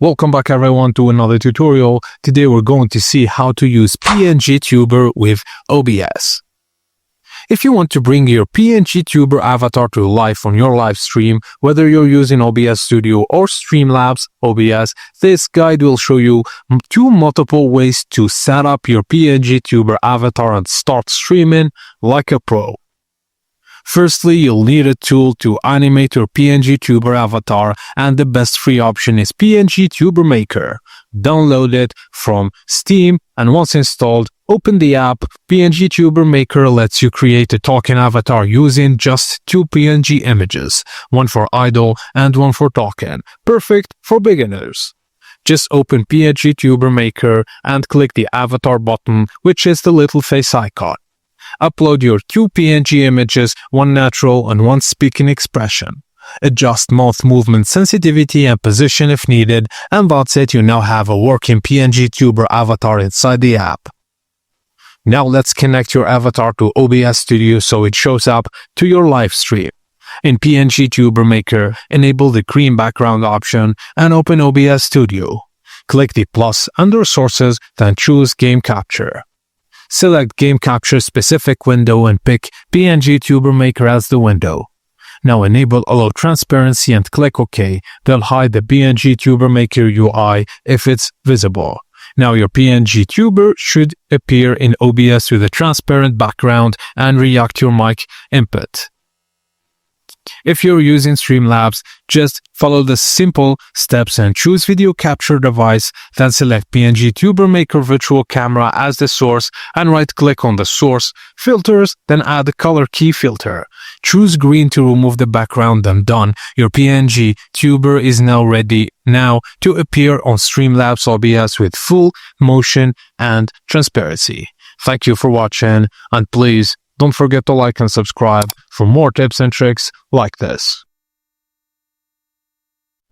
Welcome back everyone to another tutorial. Today we're going to see how to use PNGTuber with OBS. If you want to bring your PNGTuber avatar to life on your live stream, whether you're using OBS Studio or Streamlabs OBS, this guide will show you multiple ways to set up your PNGTuber avatar and start streaming like a pro. Firstly, you'll need a tool to animate your PNGTuber avatar, and the best free option is PNGTuber Maker. Download it from Steam, and once installed, open the app. PNGTuber Maker lets you create a talking avatar using just two PNG images, one for idle and one for talking. Perfect for beginners. Just open PNGTuber Maker and click the avatar button, which is the little face icon. Upload your two PNG images, one natural and one speaking expression. Adjust mouth movement sensitivity and position if needed, and that's it, you now have a working PNGTuber avatar inside the app. Now let's connect your avatar to OBS Studio so it shows up to your live stream. In PNGTuber Maker, enable the green background option and open OBS Studio. Click the plus under Sources, then choose Game Capture. Select Game Capture specific window and pick PNGTuber Maker as the window. Now enable Allow Transparency and click OK. They'll hide the PNGTuber Maker UI if it's visible. Now your PNGTuber should appear in OBS with a transparent background and react to your mic input. If you're using Streamlabs, just follow the simple steps and choose Video Capture Device, then select PNGTuber Maker Virtual Camera as the source and right-click on the source, Filters, then add the Color Key Filter. Choose Green to remove the background and done. Your PNGTuber is now ready to appear on Streamlabs OBS with full motion and transparency. Thank you for watching, and please don't forget to like and subscribe for more tips and tricks like this.